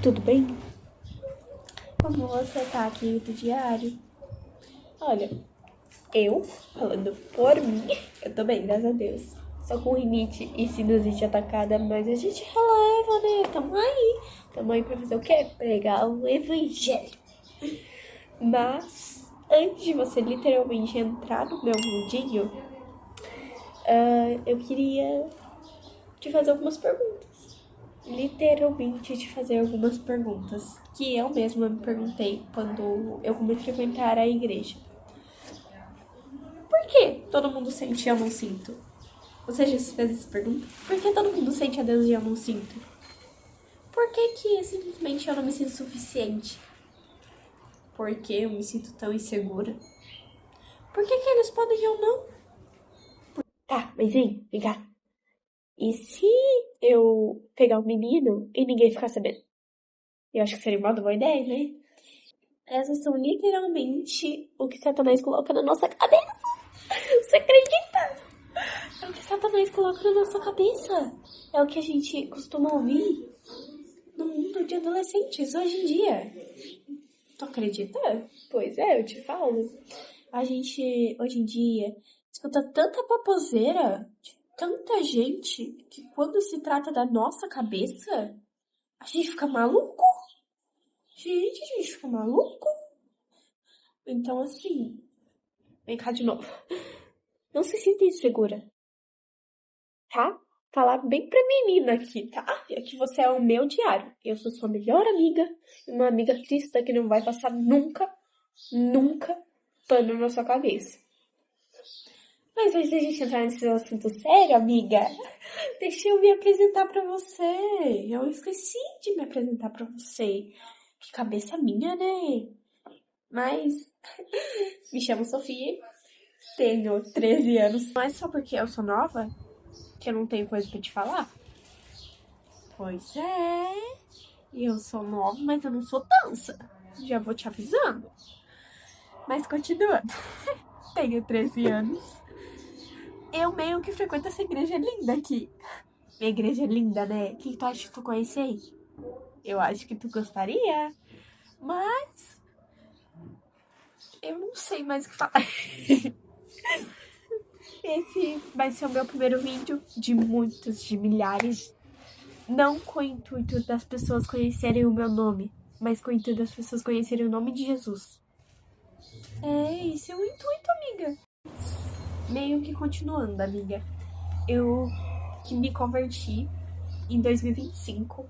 Tudo bem? Como você tá aqui do diário? Olha, eu, falando por mim, eu tô bem, graças a Deus. Só com rinite e sinusite atacada, mas a gente releva, né? Tamo aí pra fazer o quê? Pregar o evangelho. Mas, antes de você literalmente entrar no meu mundinho, eu queria te fazer algumas perguntas. Literalmente te fazer algumas perguntas que eu mesma me perguntei quando eu comecei a frequentar a igreja. Por que todo mundo sente e eu não sinto? Você já se fez essa pergunta? Por que todo mundo sente a Deus e eu não sinto? Por que simplesmente eu não me sinto suficiente? Por que eu me sinto tão insegura? Por que eles podem e eu não? Tá, mas vem cá. E se eu pegar um menino e ninguém ficar sabendo? Eu acho que seria uma boa ideia, né? Essas são literalmente o que Satanás coloca na nossa cabeça. Você acredita? É o que Satanás coloca na nossa cabeça. É o que a gente costuma ouvir no mundo de adolescentes hoje em dia. Tu acredita? Pois é, eu te falo. A gente, hoje em dia, escuta tanta baboseira de tanta gente que quando se trata da nossa cabeça, a gente fica maluco. Gente, a gente fica maluco. Então, assim, vem cá de novo. Não se sinta insegura, tá? Falar bem pra menina aqui, tá? É que você é o meu diário. Eu sou sua melhor amiga, uma amiga cristã que não vai passar nunca pano na sua cabeça. Mas antes da gente entrar nesse assunto sério, amiga, deixa eu me apresentar pra você. Eu esqueci de me apresentar pra você. Que cabeça minha, né? Mas me chamo Sofia, tenho 13 anos. Não é só porque eu sou nova que eu não tenho coisa pra te falar. Pois é, eu sou nova, mas eu não sou tansa. Já vou te avisando. Mas continuando, tenho 13 anos. Eu meio que frequento essa igreja linda aqui. Minha igreja é linda, né? O que tu acha que tu conhecei? Eu acho que tu gostaria, mas eu não sei mais o que falar. Esse vai ser o meu primeiro vídeo de muitos, de milhares. Não com o intuito das pessoas conhecerem o meu nome, mas com o intuito das pessoas conhecerem o nome de Jesus. É, esse é o intuito, amiga. Meio que continuando, amiga. Eu que me converti em 2025.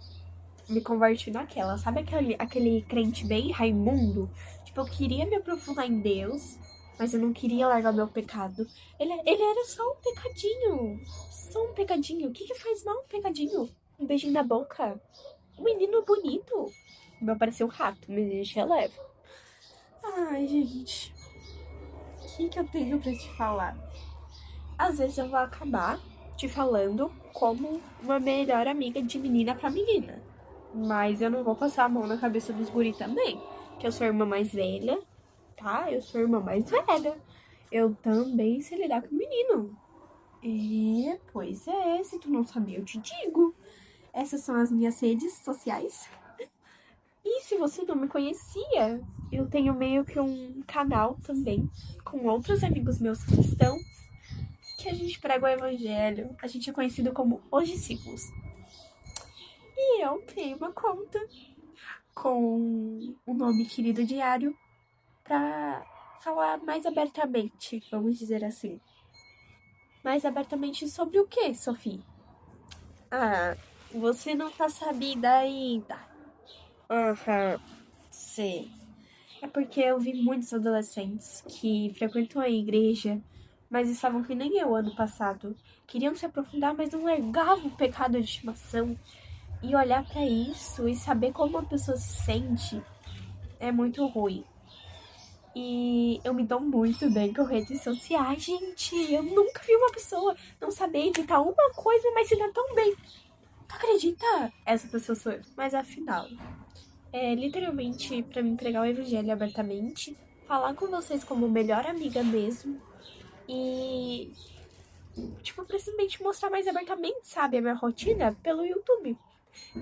Me converti naquela, sabe aquele crente bem Raimundo? Tipo, eu queria me aprofundar em Deus, mas eu não queria largar meu pecado. Ele era só um pecadinho. Só um pecadinho. O que faz mal um pecadinho? Um beijinho na boca. Um menino bonito. Meu parecia um rato, mas a gente releva. Ai, gente. O que eu tenho pra te falar? Às vezes eu vou acabar te falando como uma melhor amiga de menina pra menina. Mas eu não vou passar a mão na cabeça dos guri também. Que eu sou a irmã mais velha, tá? Eu sou a irmã mais velha. Eu também sei lidar com menino. Pois é, se tu não sabia, eu te digo. Essas são as minhas redes sociais. E se você não me conhecia, eu tenho meio que um canal também com outros amigos meus cristãos que a gente prega o evangelho. A gente é conhecido como Os Discípulos. E eu tenho uma conta com o nome Querido Diário para falar mais abertamente, vamos dizer assim. Mais abertamente sobre o que, Sophie? Ah, você não tá sabida ainda. Aham, sei. É porque eu vi muitos adolescentes que frequentam a igreja, mas estavam que nem eu ano passado. Queriam se aprofundar, mas não largavam o pecado de estimação. E olhar pra isso e saber como uma pessoa se sente é muito ruim. E eu me dou muito bem com redes sociais, gente. Eu nunca vi uma pessoa não saber editar uma coisa, mas se dar tão bem. Tu acredita? Essa pessoa sou eu. Mas afinal, é literalmente pra me entregar o evangelho abertamente, falar com vocês como melhor amiga mesmo. E, tipo, precisamente mostrar mais abertamente, sabe, a minha rotina pelo YouTube.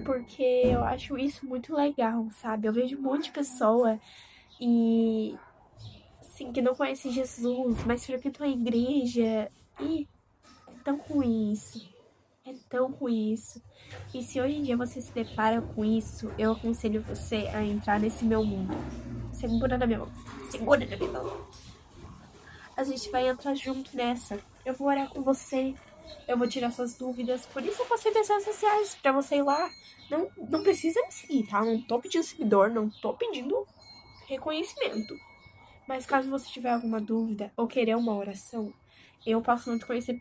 porque eu acho isso muito legal, sabe? Eu vejo um monte de pessoa e, assim, que não conhece Jesus, mas frequentam a igreja e é tão ruim isso. É tão ruim isso. E se hoje em dia você se depara com isso, eu aconselho você a entrar nesse meu mundo. Segura na minha mão. Segura na minha mão. A gente vai entrar junto nessa. Eu vou orar com você. Eu vou tirar suas dúvidas. Por isso eu passei nas redes sociais, pra você ir lá. Não precisa me seguir, tá? Não tô pedindo seguidor, não tô pedindo reconhecimento. Mas caso você tiver alguma dúvida ou querer uma oração, eu posso não te conhecer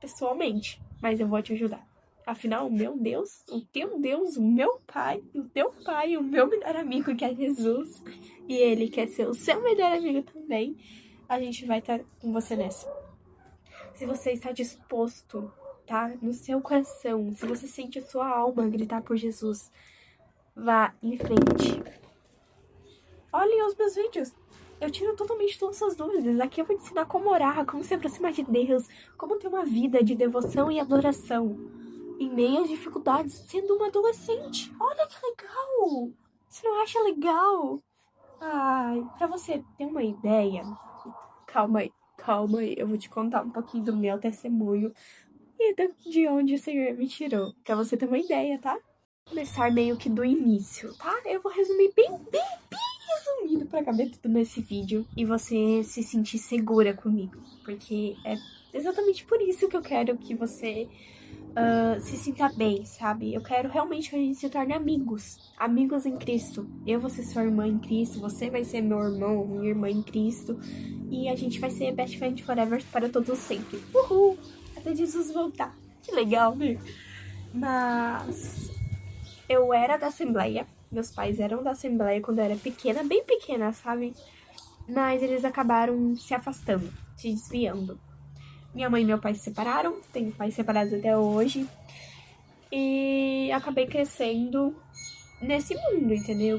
pessoalmente, mas eu vou te ajudar. Afinal, o meu Deus, o teu Deus, o meu Pai, o teu Pai, o meu melhor amigo que é Jesus, e ele quer ser o seu melhor amigo também, a gente vai estar com você nessa. Se você está disposto, tá? No seu coração, se você sente a sua alma gritar por Jesus, vá em frente. Olhem os meus vídeos. Eu tiro totalmente todas as suas dúvidas. Aqui eu vou te ensinar como orar, como se aproximar de Deus, como ter uma vida de devoção e adoração em meio às dificuldades, sendo uma adolescente. Olha que legal! Você não acha legal? Ai, pra você ter uma ideia, calma aí, eu vou te contar um pouquinho do meu testemunho e de onde o Senhor me tirou, pra você ter uma ideia, tá? Vou começar meio que do início, tá? Eu vou resumir bem resumido pra caber tudo nesse vídeo e você se sentir segura comigo, porque é exatamente por isso que eu quero que você se sinta bem, sabe? Eu quero realmente que a gente se torne amigos em Cristo. Eu vou ser sua irmã em Cristo, você vai ser meu irmão, minha irmã em Cristo, e a gente vai ser best friend forever para todos sempre. Uhul! Até Jesus voltar. Que legal, né? Mas eu era da Assembleia, meus pais eram da Assembleia quando eu era pequena, bem pequena, sabe? Mas eles acabaram se afastando, se desviando. Minha mãe e meu pai se separaram, tenho pais separados até hoje. E acabei crescendo nesse mundo, entendeu?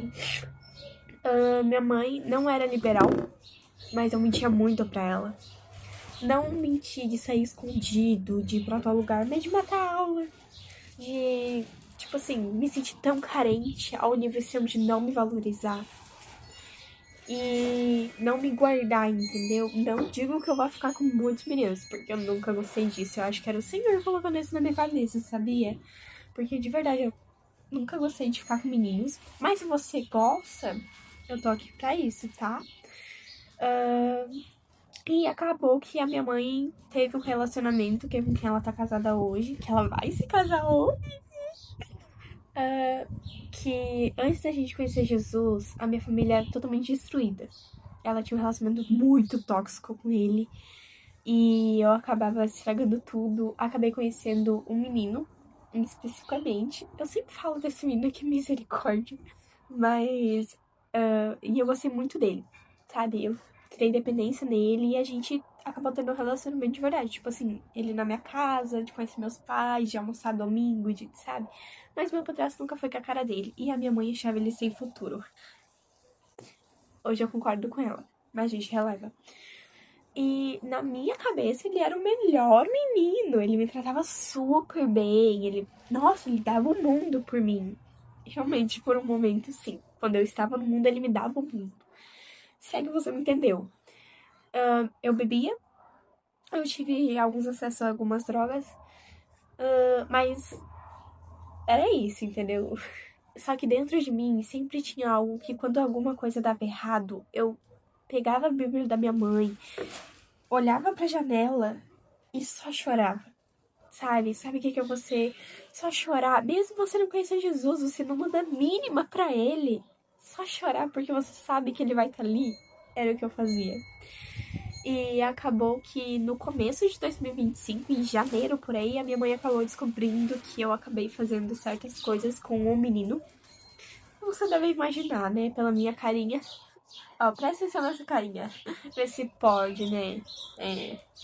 Minha mãe não era liberal, mas eu mentia muito pra ela. Não menti de sair escondido, de ir pra tal lugar, mas de matar aula. De, tipo assim, me sentir tão carente ao nível de não me valorizar. E não me guardar, entendeu? Não digo que eu vou ficar com muitos meninos, porque eu nunca gostei disso. Eu acho que era o Senhor colocando isso na minha cabeça, sabia? Porque de verdade eu nunca gostei de ficar com meninos. Mas se você gosta, eu tô aqui pra isso, tá? E acabou que a minha mãe teve um relacionamento que é com quem ela tá casada hoje, que ela vai se casar hoje. Que antes da gente conhecer Jesus, a minha família era totalmente destruída. Ela tinha um relacionamento muito tóxico com ele. E eu acabava estragando tudo. Acabei conhecendo um menino, especificamente. Eu sempre falo desse menino, que misericórdia. Mas. E eu gostei muito dele, sabe? Eu criei dependência nele e a gente acabou tendo um relacionamento de verdade. Tipo assim, ele na minha casa, de conhecer meus pais, de almoçar domingo, sabe? Mas meu padrasto nunca foi com a cara dele. E a minha mãe achava ele sem futuro. Hoje eu concordo com ela, mas a gente releva. E na minha cabeça ele era o melhor menino. Ele me tratava super bem. Nossa, ele dava o mundo por mim. Realmente, por um momento, sim. Quando eu estava no mundo, ele me dava o mundo. Segue, você me entendeu. Eu bebia. Eu tive alguns acessos a algumas drogas. Mas era isso, entendeu? Só que dentro de mim sempre tinha algo que quando alguma coisa dava errado, eu pegava a Bíblia da minha mãe, olhava pra janela e só chorava. Sabe? Sabe o que é você só chorar? Mesmo você não conhecer Jesus, você não manda a mínima pra ele. Só chorar porque você sabe que ele vai estar ali. Era o que eu fazia. E acabou que no começo de 2025, em janeiro por aí, a minha mãe acabou descobrindo que eu acabei fazendo certas coisas com um menino. Você deve imaginar, né? Pela minha carinha. Ó, presta atenção nessa carinha. Vê se pode, né?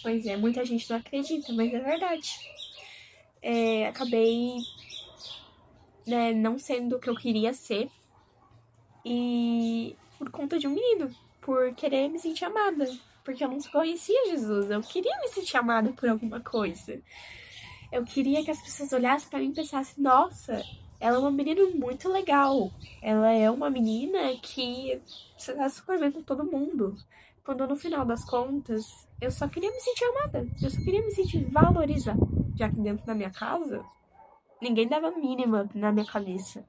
Pois é, muita gente não acredita, mas é verdade. Acabei, né, não sendo o que eu queria ser. E por conta de um menino. Por querer me sentir amada. Porque eu não conhecia Jesus. Eu queria me sentir amada por alguma coisa. Eu queria que as pessoas olhassem pra mim e pensassem, nossa, ela é uma menina muito legal. Ela é uma menina que se dá super bem com todo mundo. Quando no final das contas, eu só queria me sentir amada. Eu só queria me sentir valorizada. Já que dentro da minha casa, ninguém dava mínima na minha cabeça.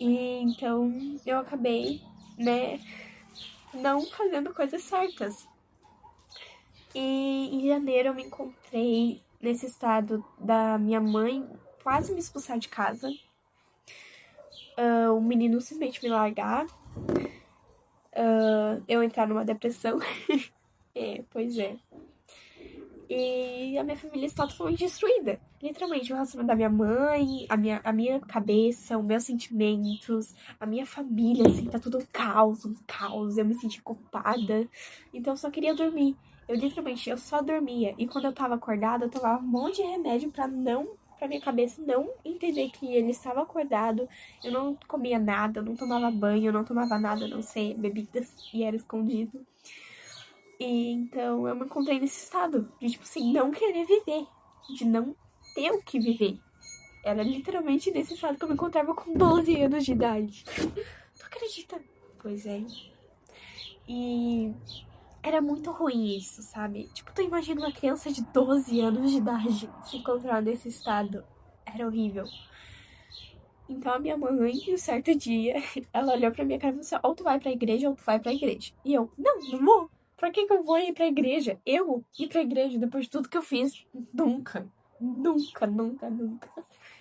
E então eu acabei, né, não fazendo coisas certas. E em janeiro eu me encontrei nesse estado da minha mãe quase me expulsar de casa. O menino simplesmente me largar. Eu entrar numa depressão. Pois é. E a minha família está totalmente destruída. Literalmente, o relacionamento da minha mãe, a minha cabeça, os meus sentimentos, a minha família, assim, tá tudo um caos, um caos. Eu me senti culpada. Então eu só queria dormir. Eu só dormia. E quando eu tava acordada, eu tomava um monte de remédio pra minha cabeça não entender que ele estava acordado. Eu não comia nada, eu não tomava banho, eu não tomava nada, a não ser bebidas, e era escondido. E então eu me encontrei nesse estado de, tipo assim, não querer viver, de não ter o que viver. Era literalmente nesse estado que eu me encontrava com 12 anos de idade. Tu acredita? Pois é. E era muito ruim isso, sabe? Tipo, tu imagina uma criança de 12 anos de idade se encontrar nesse estado. Era horrível. Então a minha mãe, um certo dia, ela olhou pra minha cara e falou assim: ou tu vai pra igreja ou tu vai pra igreja. E eu, não vou. Pra que eu vou ir pra igreja? Eu ir pra igreja depois de tudo que eu fiz? Nunca. Nunca, nunca, nunca.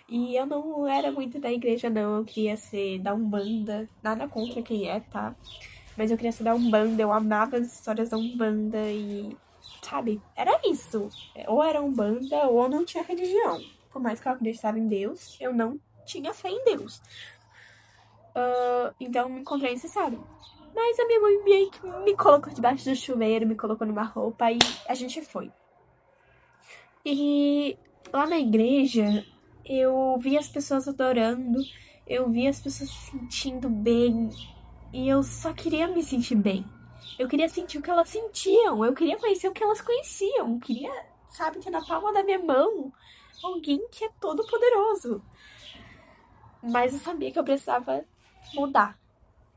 E eu não era muito da igreja, não. Eu queria ser da Umbanda. Nada contra quem é, tá? Mas eu queria ser da Umbanda. Eu amava as histórias da Umbanda e. Sabe? Era isso. Ou era Umbanda ou eu não tinha religião. Por mais que eu acreditava em Deus, eu não tinha fé em Deus. Então eu me encontrei nesse estado. Mas a minha mãe meio que me colocou debaixo do chuveiro, me colocou numa roupa e a gente foi. E lá na igreja, eu vi as pessoas adorando, eu vi as pessoas se sentindo bem e eu só queria me sentir bem. Eu queria sentir o que elas sentiam, eu queria conhecer o que elas conheciam, eu queria, sabe, ter na palma da minha mão alguém que é todo poderoso. Mas eu sabia que eu precisava mudar.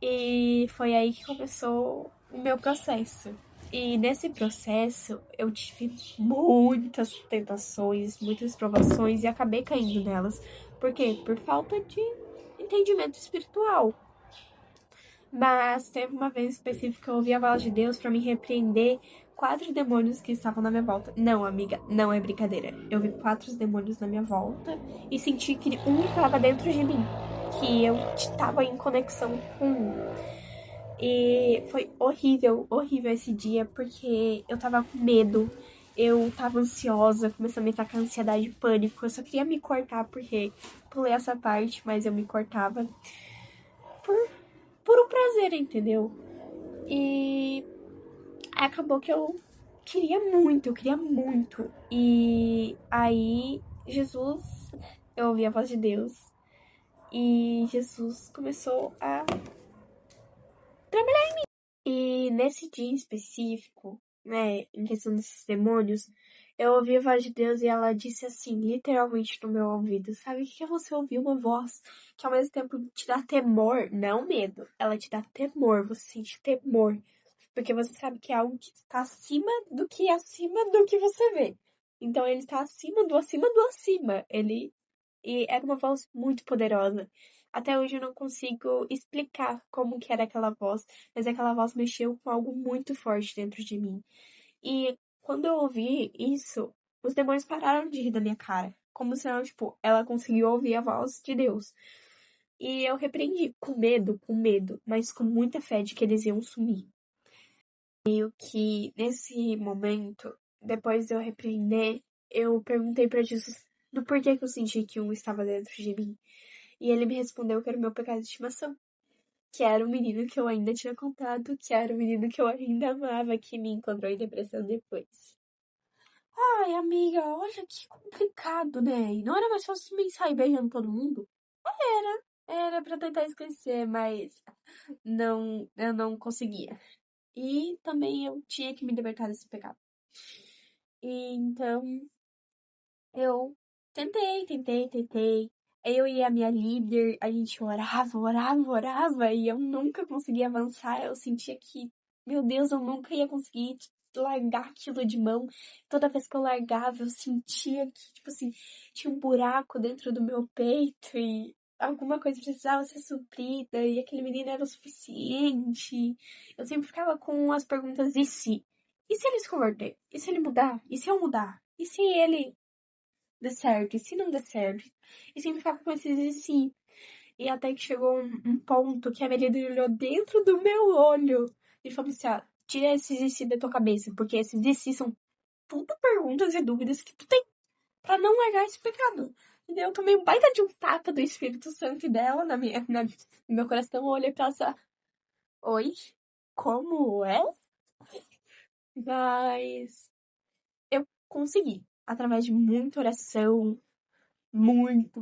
E foi aí que começou o meu processo. E nesse processo eu tive muitas tentações, muitas provações e acabei caindo nelas. Por quê? Por falta de entendimento espiritual. Mas teve uma vez específica que eu ouvi a voz de Deus pra me repreender 4 demônios que estavam na minha volta. Não, amiga, não é brincadeira. Eu vi 4 demônios na minha volta e senti que um estava dentro de mim, que eu estava em conexão com um. E foi horrível, horrível esse dia, porque eu tava com medo, eu tava ansiosa, começou a me atacar ansiedade e pânico. Eu só queria me cortar, porque pulei essa parte, mas eu me cortava por, por um prazer, entendeu? E acabou que eu queria muito. E aí, eu ouvi a voz de Deus, e Jesus começou a trabalhar. E nesse dia em específico, né, em questão desses demônios, eu ouvi a voz de Deus e ela disse assim, literalmente no meu ouvido, sabe o que é você ouvir uma voz que ao mesmo tempo te dá temor, não medo, ela te dá temor, você sente temor, porque você sabe que é algo que está acima do que você vê. Então ele está acima do acima. E era uma voz muito poderosa. Até hoje eu não consigo explicar como que era aquela voz, mas aquela voz mexeu com algo muito forte dentro de mim. E quando eu ouvi isso, os demônios pararam de rir da minha cara. Como se ela, tipo, ela conseguiu ouvir a voz de Deus. E eu repreendi com medo, mas com muita fé de que eles iam sumir. Meio que nesse momento, depois de eu repreender, eu perguntei pra Jesus do porquê que eu senti que um estava dentro de mim. E ele me respondeu que era o meu pecado de estimação. Que era o menino que eu ainda tinha contado, que era o menino que eu ainda amava, que me encontrou em depressão depois. Ai, amiga, olha que complicado, né? E não era mais fácil me sair beijando todo mundo? Era pra tentar esquecer, mas eu não conseguia. E também eu tinha que me libertar desse pecado. E então, Eu tentei. Eu e a minha líder, a gente orava, e eu nunca conseguia avançar. Eu sentia que, meu Deus, eu nunca ia conseguir largar aquilo de mão. Toda vez que eu largava, eu sentia que, tipo assim, tinha um buraco dentro do meu peito e alguma coisa precisava ser suprida, e aquele menino era o suficiente. Eu sempre ficava com as perguntas, e se? E se ele se converter? E se ele mudar? E se eu mudar? E se ele der certo? E se não der certo? E sempre ficava com esses e se. E até que chegou um ponto que a Merida olhou dentro do meu olho e falou assim, ó, tira esses e se da tua cabeça, porque esses e se são tudo perguntas e dúvidas que tu tem pra não largar esse pecado. E daí eu tomei um baita de um tapa do Espírito Santo e dela no meu coração, eu olhei pra ela e falei, oi? Como é? Mas eu consegui, através de muita oração, muito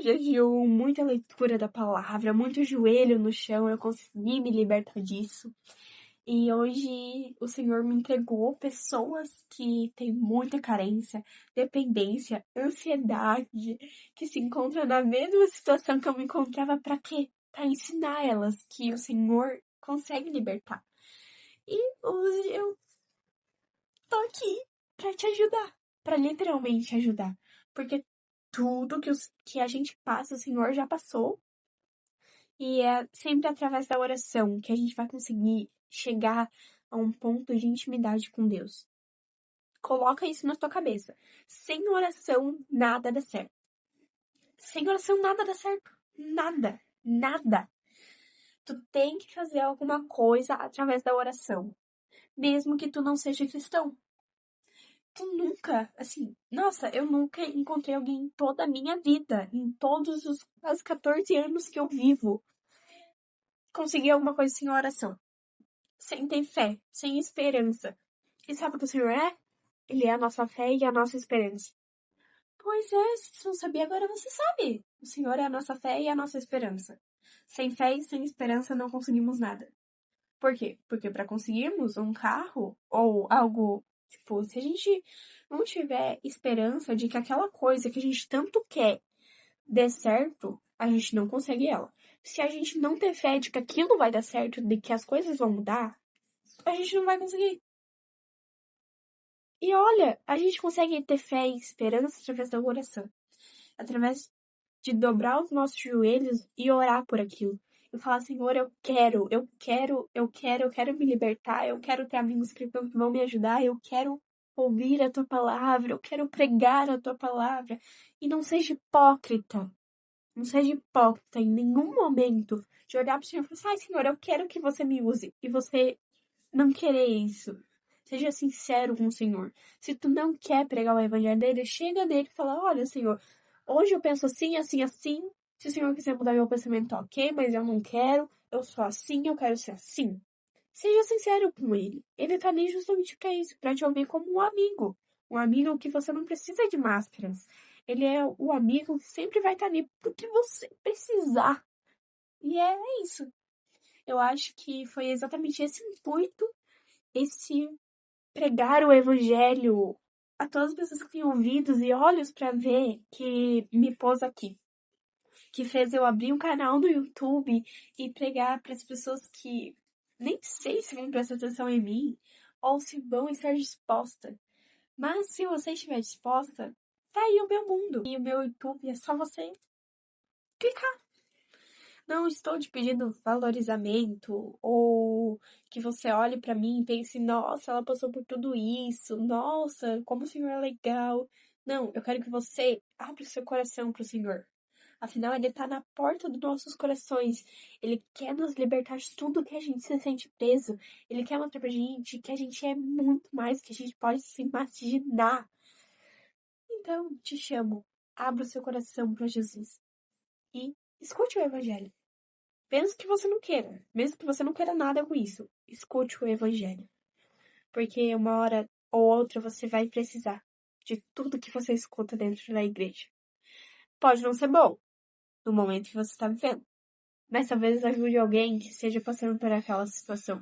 jejum, muita leitura da palavra, muito joelho no chão, eu consegui me libertar disso. E hoje o Senhor me entregou pessoas que têm muita carência, dependência, ansiedade, que se encontram na mesma situação que eu me encontrava para quê? Para ensinar elas que o Senhor consegue libertar. E hoje eu tô aqui para te ajudar, para literalmente ajudar, porque tudo que a gente passa, o Senhor já passou. E é sempre através da oração que a gente vai conseguir chegar a um ponto de intimidade com Deus. Coloca isso na tua cabeça. Sem oração, nada dá certo. Sem oração, nada dá certo. Nada. Tu tem que fazer alguma coisa através da oração. Mesmo que tu não seja cristão. Tu nunca, assim, nossa, eu nunca encontrei alguém em toda a minha vida, em todos os 14 anos que eu vivo, conseguir alguma coisa sem oração. Sem ter fé, sem esperança. E sabe o que o Senhor é? Ele é a nossa fé e a nossa esperança. Pois é, se você não sabia, agora você sabe. O Senhor é a nossa fé e a nossa esperança. Sem fé e sem esperança não conseguimos nada. Por quê? Porque para conseguirmos um carro ou algo, tipo, se a gente não tiver esperança de que aquela coisa que a gente tanto quer dê certo, a gente não consegue ela. Se a gente não ter fé de que aquilo vai dar certo, de que as coisas vão mudar, a gente não vai conseguir. E olha, a gente consegue ter fé e esperança através da oração. Através de dobrar os nossos joelhos e orar por aquilo. E falar, Senhor, eu quero me libertar, eu quero ter amigos que vão me ajudar, eu quero ouvir a tua palavra, eu quero pregar a tua palavra. E não seja hipócrita. Não seja hipócrita em nenhum momento de olhar para o Senhor e falar, ai, Senhor, eu quero que você me use. E você não querer isso. Seja sincero com o Senhor. Se tu não quer pregar o evangelho dele, chega nele e fala, olha, Senhor, hoje eu penso assim, assim, assim. Se o Senhor quiser mudar meu pensamento, ok, mas eu não quero. Eu sou assim, eu quero ser assim. Seja sincero com ele. Ele tá ali justamente pra isso, pra te ouvir como um amigo. Um amigo que você não precisa de máscaras. Ele é o amigo que sempre vai estar ali pro que você precisar. E é isso. Eu acho que foi exatamente esse intuito, esse pregar o evangelho a todas as pessoas que têm ouvidos e olhos para ver que me pôs aqui. Que fez eu abrir um canal no YouTube e pregar para as pessoas que nem sei se vão prestar atenção em mim ou se vão estar dispostas. Mas se você estiver disposta, tá aí o meu mundo. E o meu YouTube é só você clicar. Não estou te pedindo valorizamento ou que você olhe pra mim e pense, nossa, ela passou por tudo isso, nossa, como o Senhor é legal. Não, eu quero que você abra o seu coração pro Senhor. Afinal, Ele tá na porta dos nossos corações. Ele quer nos libertar de tudo que a gente se sente preso. Ele quer mostrar pra gente que a gente é muito mais que a gente pode se imaginar. Então, te chamo, abra o seu coração para Jesus e escute o Evangelho. Mesmo que você não queira, mesmo que você não queira nada com isso, escute o evangelho. Porque uma hora ou outra você vai precisar de tudo que você escuta dentro da igreja. Pode não ser bom no momento que você está vivendo, mas talvez ajude alguém que esteja passando por aquela situação.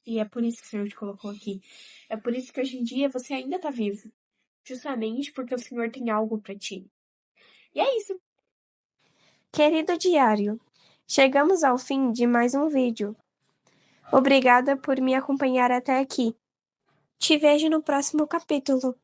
E é por isso que o Senhor te colocou aqui. É por isso que hoje em dia você ainda está vivo. justamente porque o Senhor tem algo para ti. E é isso. Querido diário, chegamos ao fim de mais um vídeo. Obrigada por me acompanhar até aqui. Te vejo no próximo capítulo.